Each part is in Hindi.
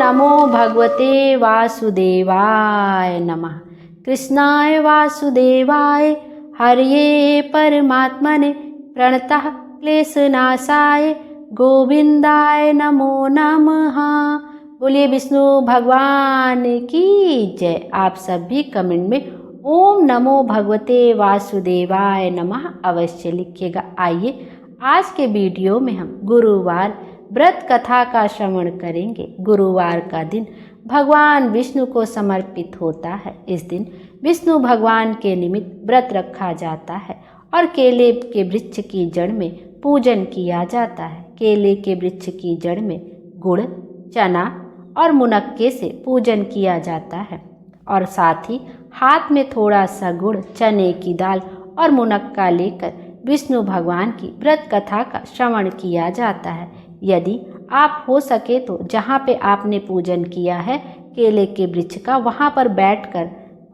नमो भगवते वासुदेवाय नमः। कृष्णाय वासुदेवाय हरये परमात्मने प्रणतः क्लेशनाशाय गोविंदाय नमो नमः। बोलिए विष्णु भगवान की जय। आप सभी कमेंट में ओम नमो भगवते वासुदेवाय नमः अवश्य लिखिएगा। आइए आज के वीडियो में हम गुरुवार व्रत कथा का श्रवण करेंगे। गुरुवार का दिन भगवान विष्णु को समर्पित होता है। इस दिन विष्णु भगवान के निमित्त व्रत रखा जाता है और केले के वृक्ष की जड़ में पूजन किया जाता है। केले के वृक्ष की जड़ में गुड़, चना और मुनक्के से पूजन किया जाता है और साथ ही हाथ में थोड़ा सा गुड़, चने की दाल और मुनक्का लेकर विष्णु भगवान की व्रत कथा का श्रवण किया जाता है। यदि आप हो सके तो जहाँ पे आपने पूजन किया है केले के वृक्ष का, वहाँ पर बैठकर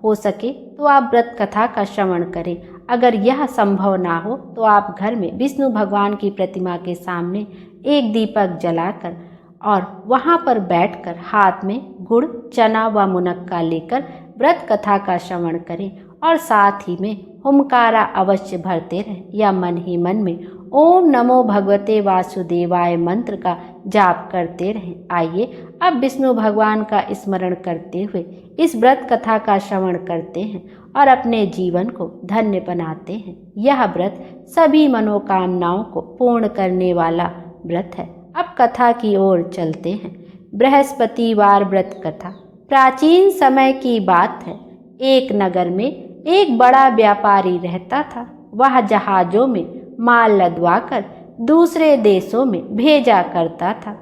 हो सके तो आप व्रत कथा का श्रवण करें। अगर यह संभव ना हो तो आप घर में विष्णु भगवान की प्रतिमा के सामने एक दीपक जलाकर और वहाँ पर बैठकर हाथ में गुड़, चना व मुनक्का लेकर व्रत कथा का श्रवण करें और साथ ही में हुमकारा अवश्य भरते रहें या मन ही मन में ओम नमो भगवते वासुदेवाय मंत्र का जाप करते रहें। आइए अब विष्णु भगवान का स्मरण करते हुए इस व्रत कथा का श्रवण करते हैं और अपने जीवन को धन्य बनाते हैं। यह व्रत सभी मनोकामनाओं को पूर्ण करने वाला व्रत है। अब कथा की ओर चलते हैं। बृहस्पतिवार व्रत कथा। प्राचीन समय की बात है। एक नगर में एक बड़ा व्यापारी रहता था। वह जहाजों में माल लदवाकर दूसरे देशों में भेजा करता था।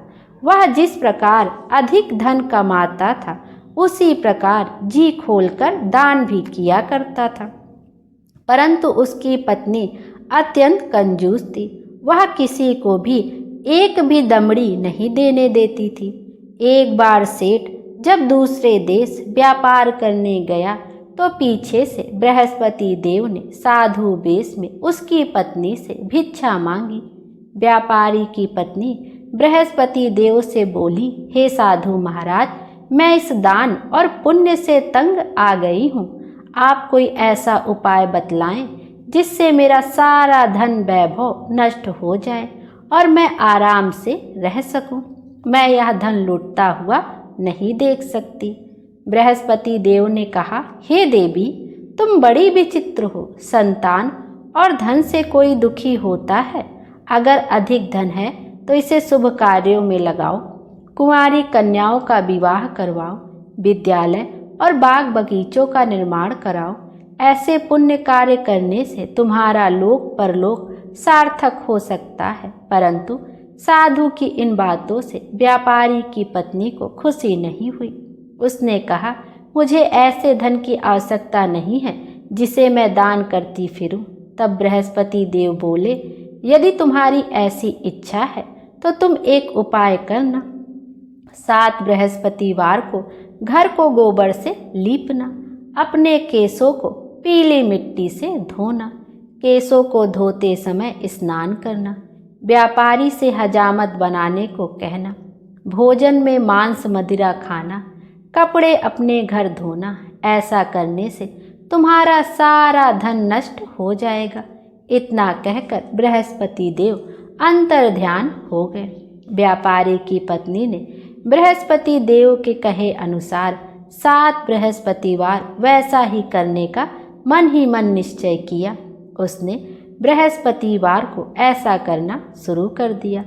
वह जिस प्रकार अधिक धन कमाता था उसी प्रकार जी खोलकर दान भी किया करता था। परंतु उसकी पत्नी अत्यंत कंजूस थी। वह किसी को भी एक भी दमड़ी नहीं देने देती थी। एक बार सेठ जब दूसरे देश व्यापार करने गया तो पीछे से बृहस्पति देव ने साधु वेश में उसकी पत्नी से भिक्षा मांगी। व्यापारी की पत्नी बृहस्पति देव से बोली, हे साधु महाराज, मैं इस दान और पुण्य से तंग आ गई हूँ। आप कोई ऐसा उपाय बतलाएं जिससे मेरा सारा धन वैभव नष्ट हो जाए और मैं आराम से रह सकूं। मैं यह धन लूटता हुआ नहीं देख सकती। बृहस्पति देव ने कहा, हे देवी, तुम बड़ी विचित्र हो। संतान और धन से कोई दुखी होता है। अगर अधिक धन है तो इसे शुभ कार्यों में लगाओ। कुंवारी कन्याओं का विवाह करवाओ। विद्यालय और बाग बगीचों का निर्माण कराओ। ऐसे पुण्य कार्य करने से तुम्हारा लोक परलोक सार्थक हो सकता है। परंतु साधु की इन बातों से व्यापारी की पत्नी को खुशी नहीं हुई। उसने कहा, मुझे ऐसे धन की आवश्यकता नहीं है जिसे मैं दान करती फिरूं। तब बृहस्पति देव बोले, यदि तुम्हारी ऐसी इच्छा है तो तुम एक उपाय करना। 7 बृहस्पतिवार को घर को गोबर से लीपना। अपने केसों को पीली मिट्टी से धोना। केसों को धोते समय स्नान करना। व्यापारी से हजामत बनाने को कहना। भोजन में मांस मदिरा खाना। कपड़े अपने घर धोना। ऐसा करने से तुम्हारा सारा धन नष्ट हो जाएगा। इतना कहकर बृहस्पति देव अंतर ध्यान हो गए। व्यापारी की पत्नी ने बृहस्पति देव के कहे अनुसार 7 बृहस्पतिवार वैसा ही करने का मन ही मन निश्चय किया। उसने बृहस्पतिवार को ऐसा करना शुरू कर दिया।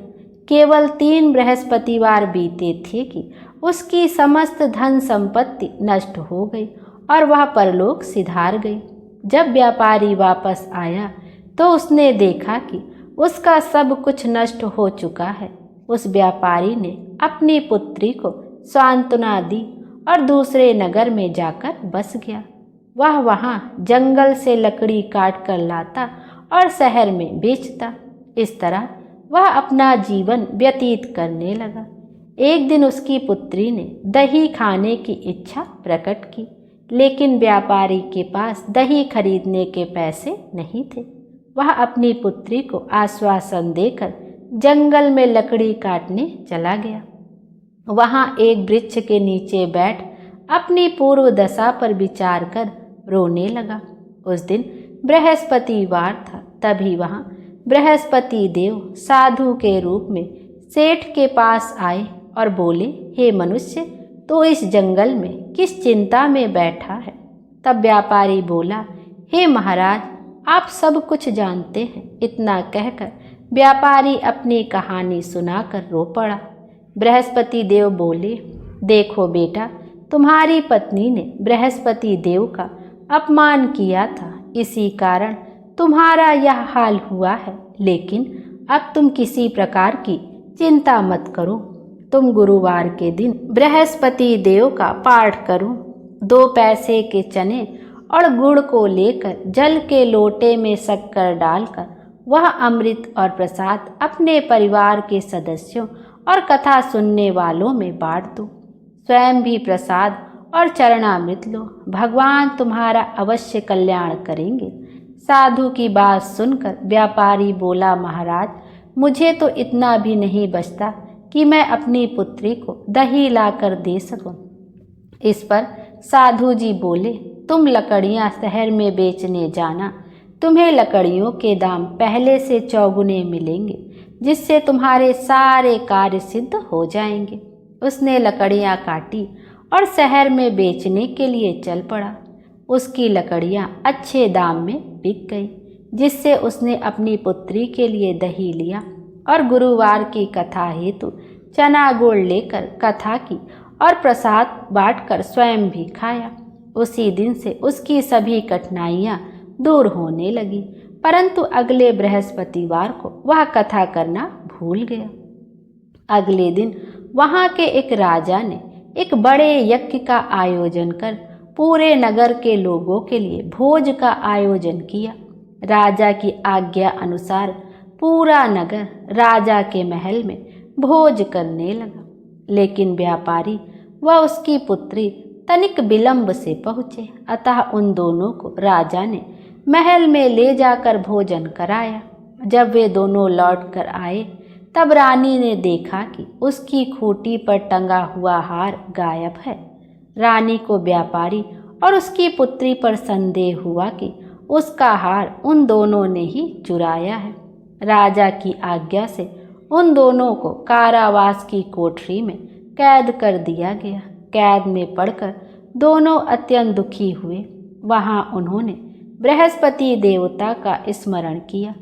केवल 3 बृहस्पतिवार बीते थे कि उसकी समस्त धन संपत्ति नष्ट हो गई और वह परलोक सिधार गई। जब व्यापारी वापस आया तो उसने देखा कि उसका सब कुछ नष्ट हो चुका है। उस व्यापारी ने अपनी पुत्री को सांत्वना दी और दूसरे नगर में जाकर बस गया। वह वहाँ जंगल से लकड़ी काट कर लाता और शहर में बेचता। इस तरह वह अपना जीवन व्यतीत करने लगा। एक दिन उसकी पुत्री ने दही खाने की इच्छा प्रकट की, लेकिन व्यापारी के पास दही खरीदने के पैसे नहीं थे। वह अपनी पुत्री को आश्वासन देकर जंगल में लकड़ी काटने चला गया। वहाँ एक वृक्ष के नीचे बैठ अपनी पूर्व दशा पर विचार कर रोने लगा। उस दिन बृहस्पतिवार था। तभी वहाँ बृहस्पति देव साधु के रूप में सेठ के पास आए और बोले, हे मनुष्य, तो इस जंगल में किस चिंता में बैठा है? तब व्यापारी बोला, हे महाराज, आप सब कुछ जानते हैं। इतना कहकर व्यापारी अपनी कहानी सुनाकर रो पड़ा। बृहस्पति देव बोले, देखो बेटा, तुम्हारी पत्नी ने बृहस्पति देव का अपमान किया था, इसी कारण तुम्हारा यह हाल हुआ है। लेकिन अब तुम किसी प्रकार की चिंता मत करो। तुम गुरुवार के दिन बृहस्पति देव का पाठ करो। 2 पैसे के चने और गुड़ को लेकर जल के लोटे में शक्कर डालकर वह अमृत और प्रसाद अपने परिवार के सदस्यों और कथा सुनने वालों में बांट दो। स्वयं भी प्रसाद और चरणामृत लो। भगवान तुम्हारा अवश्य कल्याण करेंगे। साधु की बात सुनकर व्यापारी बोला, महाराज, मुझे तो इतना भी नहीं बचता कि मैं अपनी पुत्री को दही लाकर दे सकूं। इस पर साधु जी बोले, तुम लकड़ियां शहर में बेचने जाना। तुम्हें लकड़ियों के दाम पहले से 4 गुने मिलेंगे, जिससे तुम्हारे सारे कार्य सिद्ध हो जाएंगे। उसने लकड़ियां काटी और शहर में बेचने के लिए चल पड़ा। उसकी लकड़ियां अच्छे दाम में बिक गई, जिससे उसने अपनी पुत्री के लिए दही लिया और गुरुवार की कथा हेतु चना गुड़ लेकर कथा की और प्रसाद बांटकर स्वयं भी खाया। उसी दिन से उसकी सभी कठिनाइयां दूर होने लगी, परंतु अगले बृहस्पतिवार को वह कथा करना भूल गया। अगले दिन वहां के एक राजा ने एक बड़े यज्ञ का आयोजन कर पूरे नगर के लोगों के लिए भोज का आयोजन किया। राजा की आज्ञा अनुसार पूरा नगर राजा के महल में भोज करने लगा। लेकिन व्यापारी व उसकी पुत्री तनिक विलंब से पहुँचे, अतः उन दोनों को राजा ने महल में ले जाकर भोजन कराया। जब वे दोनों लौट कर आए, तब रानी ने देखा कि उसकी खूंटी पर टंगा हुआ हार गायब है। रानी को व्यापारी और उसकी पुत्री पर संदेह हुआ कि उसका हार उन दोनों ने ही चुराया है। राजा की आज्ञा से उन दोनों को कारावास की कोठरी में कैद कर दिया गया। कैद में पड़कर दोनों अत्यंत दुखी हुए। वहां उन्होंने बृहस्पति देवता का स्मरण किया।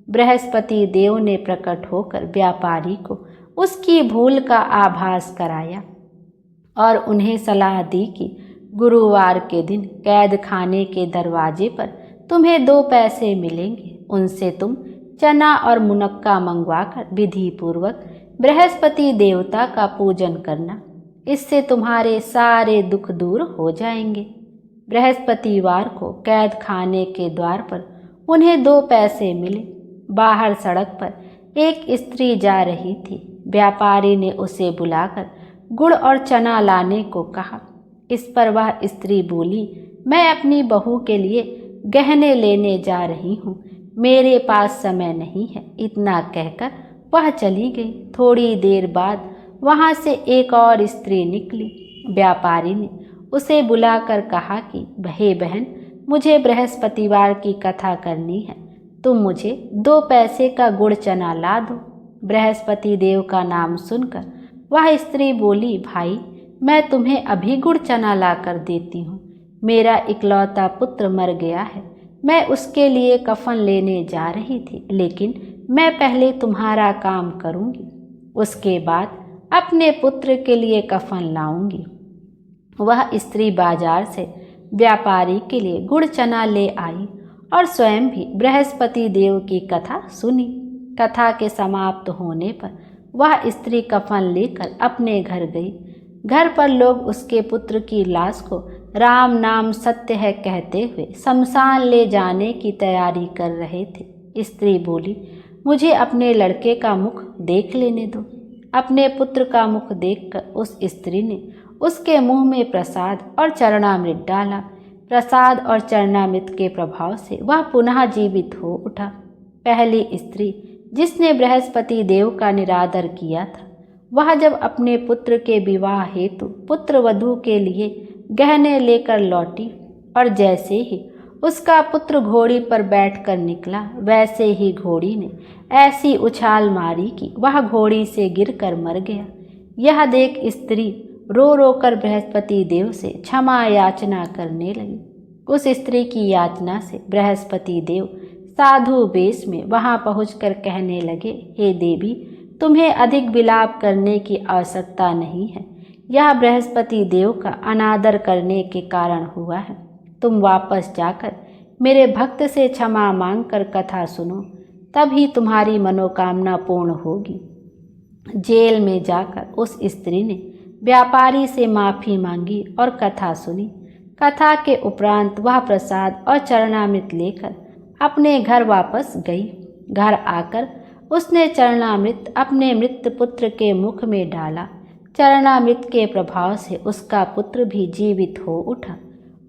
बृहस्पति देव ने प्रकट होकर व्यापारी को उसकी भूल का आभास कराया और उन्हें सलाह दी कि गुरुवार के दिन कैद खाने के दरवाजे पर तुम्हें 2 पैसे मिलेंगे। उनसे तुम चना और मुनक्का मंगवाकर विधि पूर्वक बृहस्पति देवता का पूजन करना। इससे तुम्हारे सारे दुख दूर हो जाएंगे। बृहस्पतिवार को कैद खाने के द्वार पर उन्हें 2 पैसे मिले। बाहर सड़क पर एक स्त्री जा रही थी। व्यापारी ने उसे बुलाकर गुड़ और चना लाने को कहा। इस पर वह स्त्री बोली, मैं अपनी बहू के लिए गहने लेने जा रही हूँ, मेरे पास समय नहीं है। इतना कहकर वह चली गई। थोड़ी देर बाद वहाँ से एक और स्त्री निकली। व्यापारी ने उसे बुलाकर कहा कि हे बहन, मुझे बृहस्पतिवार की कथा करनी है, तुम मुझे 2 पैसे का गुड़ चना ला दो। बृहस्पति देव का नाम सुनकर वह स्त्री बोली, भाई, मैं तुम्हें अभी गुड़ चना ला कर देती हूँ। मेरा इकलौता पुत्र मर गया है, मैं उसके लिए कफन लेने जा रही थी, लेकिन मैं पहले तुम्हारा काम करूँगी, उसके बाद अपने पुत्र के लिए कफन लाऊंगी। वह स्त्री बाजार से व्यापारी के लिए गुड़ चना ले आई और स्वयं भी बृहस्पति देव की कथा सुनी। कथा के समाप्त होने पर वह स्त्री कफन लेकर अपने घर गई। घर पर लोग उसके पुत्र की लाश को राम नाम सत्य है कहते हुए शमशान ले जाने की तैयारी कर रहे थे। स्त्री बोली, मुझे अपने लड़के का मुख देख लेने दो। अपने पुत्र का मुख देखकर उस स्त्री ने उसके मुंह में प्रसाद और चरणामृत डाला। प्रसाद और चरणामृत के प्रभाव से वह पुनः जीवित हो उठा। पहली स्त्री जिसने बृहस्पति देव का निरादर किया था, वह जब अपने पुत्र के विवाह हेतु पुत्र वधू के लिए गहने लेकर लौटी और जैसे ही उसका पुत्र घोड़ी पर बैठकर निकला, वैसे ही घोड़ी ने ऐसी उछाल मारी कि वह घोड़ी से गिरकर मर गया। यह देख स्त्री रो रो कर बृहस्पति देव से क्षमा याचना करने लगी। उस स्त्री की याचना से बृहस्पति देव साधु वेश में वहां पहुंचकर कहने लगे, हे देवी, तुम्हें अधिक विलाप करने की आवश्यकता नहीं है। यह बृहस्पति देव का अनादर करने के कारण हुआ है। तुम वापस जाकर मेरे भक्त से क्षमा मांगकर कथा सुनो, तभी तुम्हारी मनोकामना पूर्ण होगी। जेल में जाकर उस स्त्री ने व्यापारी से माफ़ी मांगी और कथा सुनी। कथा के उपरांत वह प्रसाद और चरणामृत लेकर अपने घर वापस गई। घर आकर उसने चरणामृत अपने मृत पुत्र के मुख में डाला। चरणामृत के प्रभाव से उसका पुत्र भी जीवित हो उठा।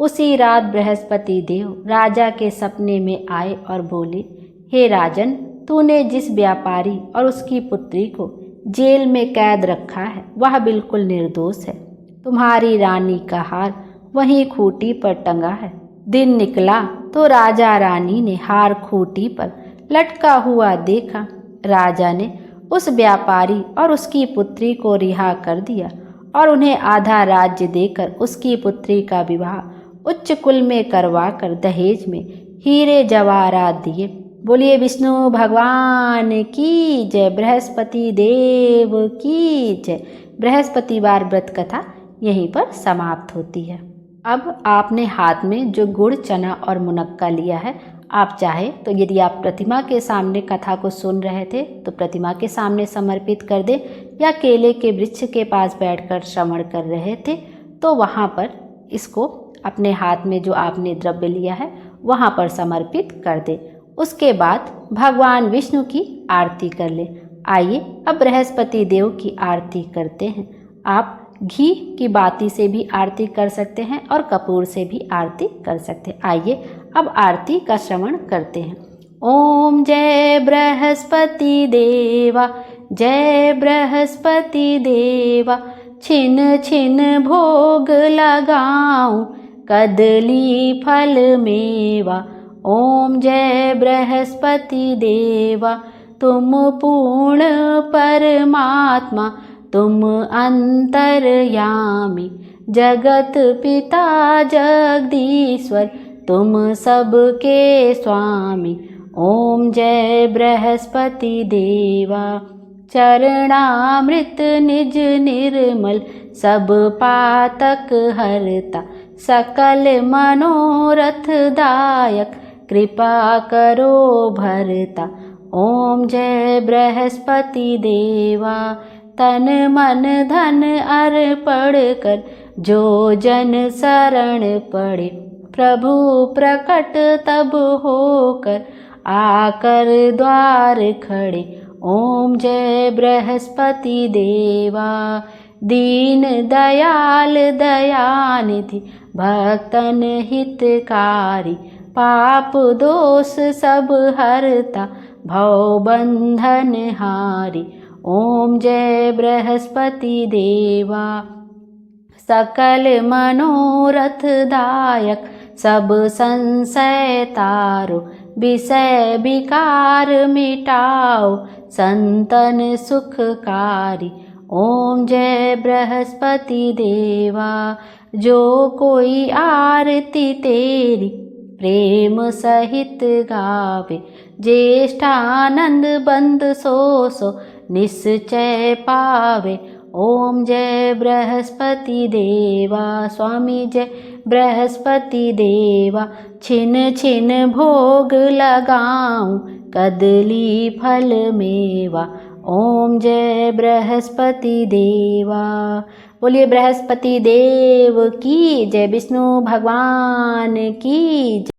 उसी रात बृहस्पति देव राजा के सपने में आए और बोले, हे राजन, तूने जिस व्यापारी और उसकी पुत्री को जेल में कैद रखा है वह बिल्कुल निर्दोष है। तुम्हारी रानी का हार वहीं खूंटी पर टंगा है। दिन निकला तो राजा रानी ने हार खूंटी पर लटका हुआ देखा। राजा ने उस व्यापारी और उसकी पुत्री को रिहा कर दिया और उन्हें आधा राज्य देकर उसकी पुत्री का विवाह उच्च कुल में करवाकर दहेज में हीरे जवाहरात दिए। बोलिए विष्णु भगवान की जय, बृहस्पति देव की जय। बृहस्पतिवार व्रत कथा यहीं पर समाप्त होती है। अब आपने हाथ में जो गुड़, चना और मुनक्का लिया है, आप चाहे तो यदि आप प्रतिमा के सामने कथा को सुन रहे थे तो प्रतिमा के सामने समर्पित कर दें, या केले के वृक्ष के पास बैठकर श्रवण कर रहे थे तो वहाँ पर इसको अपने हाथ में जो आपने द्रव्य लिया है वहाँ पर समर्पित कर दें। उसके बाद भगवान विष्णु की आरती कर लें। आइए अब बृहस्पति देव की आरती करते हैं। आप घी की बाती से भी आरती कर सकते हैं और कपूर से भी आरती कर सकते हैं। आइए अब आरती का श्रवण करते हैं। ओम जय बृहस्पति देवा, जय बृहस्पति देवा, छिन छिन भोग लगाऊं कदली फल मेवा। ओम जय बृहस्पति देवा, तुम पूर्ण परमात्मा, तुम अंतर्यामी, जगत पिता जगदीश्वर, तुम सबके स्वामी। ओम जय बृहस्पति देवा, चरणामृत निज निर्मल, सब पातक हरता, सकल मनोरथ दायक, कृपा करो भरता। ओम जय बृहस्पति देवा, तन मन धन अर्पण कर, जो जन शरण पड़े, प्रभु प्रकट तब होकर, आकर द्वार खड़े। ओम जय बृहस्पति देवा, दीन दयाल दयानिधि, भक्तन हितकारी, पाप दोष सब हरता, भव बंधन हारी। ओम जय बृहस्पति देवा, सकल मनोरथ दायक, सब संशय तारो, विषय विकार मिटाओ, संतन सुखकारी। ओम जय बृहस्पति देवा, जो कोई आरती तेरी प्रेम सहित गावे, ज्येष्ठानंद बंद सो निश्चय पावे। ओम जय बृहस्पति देवा, स्वामी जय बृहस्पति देवा, छिन छिन भोग लगाऊं कदली फल मेवा। ओम जय बृहस्पति देवा। बोलिए बृहस्पति देव की जय, विष्णु भगवान की जय।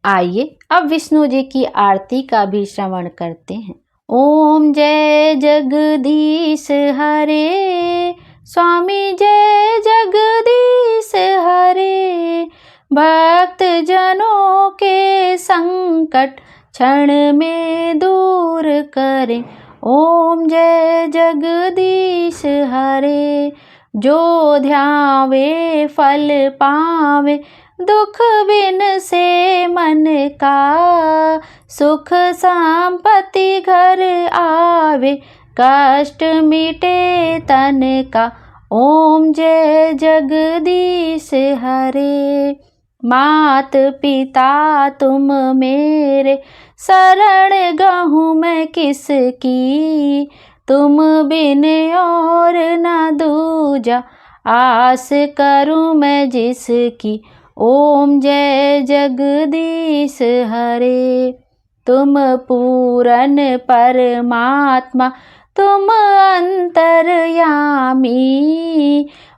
आइए अब विष्णु जी की आरती का भी श्रवण करते हैं। ओम जय जगदीश हरे, स्वामी जय जगदीश हरे, भक्त जनों के संकट क्षण में दूर करें। ओम जय जगदीश हरे। जो ध्यावे फल पावे, दुख बिन से मन का, सुख संपत्ति घर आवे, कष्ट मिटे तन का। ओम जय जगदीश हरे। मात पिता तुम मेरे, शरण गहूँ मैं किसकी, तुम बिन और न दूजा, आस करूँ मैं जिसकी। ओम जय जगदीश हरे। तुम पूरन परमात्मा, तुम अंतर्यामी,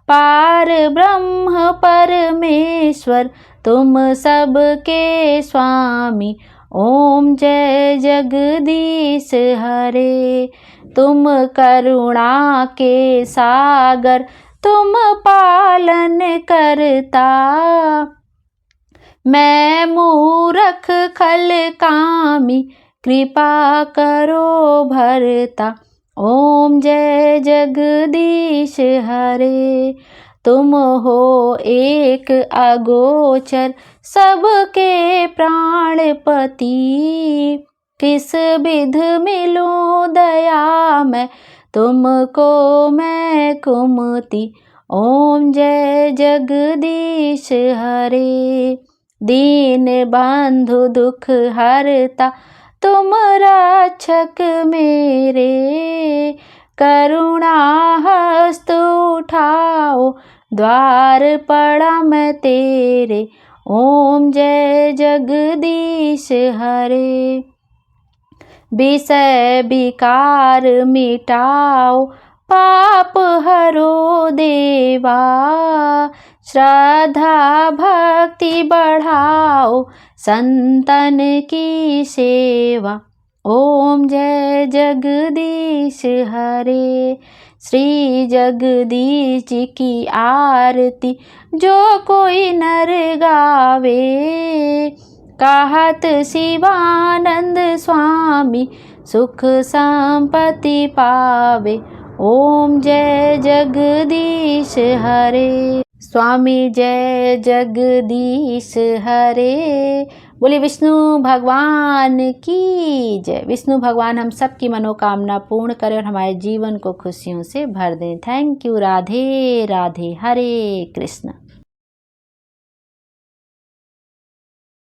पार ब्रह्म परमेश्वर, तुम सबके स्वामी। ओम जय जगदीश हरे। तुम करुणा के सागर, तुम पालन करता, मैं मूरख खल कामी, कृपा करो भरता। ओम जय जगदीश हरे। तुम हो एक अगोचर, सबके प्राणपति, किस विध मिलूं दया मैं, तुमको मैं कुमति। ओम जय जगदीश हरे। दीन बंधु दुख हरता, तुम रक्षक मेरे, करुणा हस्त उठाओ, द्वार पड़ा मैं तेरे। ओम जय जगदीश हरे। विषय विकार मिटाओ, पाप हरो देवा, श्रद्धा भक्ति बढ़ाओ, संतन की सेवा। ओम जय जगदीश हरे। श्री जगदीश जी की आरती जो कोई नर गावे, कहत शिवानंद स्वामी, सुख संपत्ति पावे। ओम जय जगदीश हरे। स्वामी जय जगदीश हरे। बोले विष्णु भगवान की जय। विष्णु भगवान हम सब की मनोकामना पूर्ण करें और हमारे जीवन को खुशियों से भर दें। Thank you. Radhe Radhe. Hare Krishna.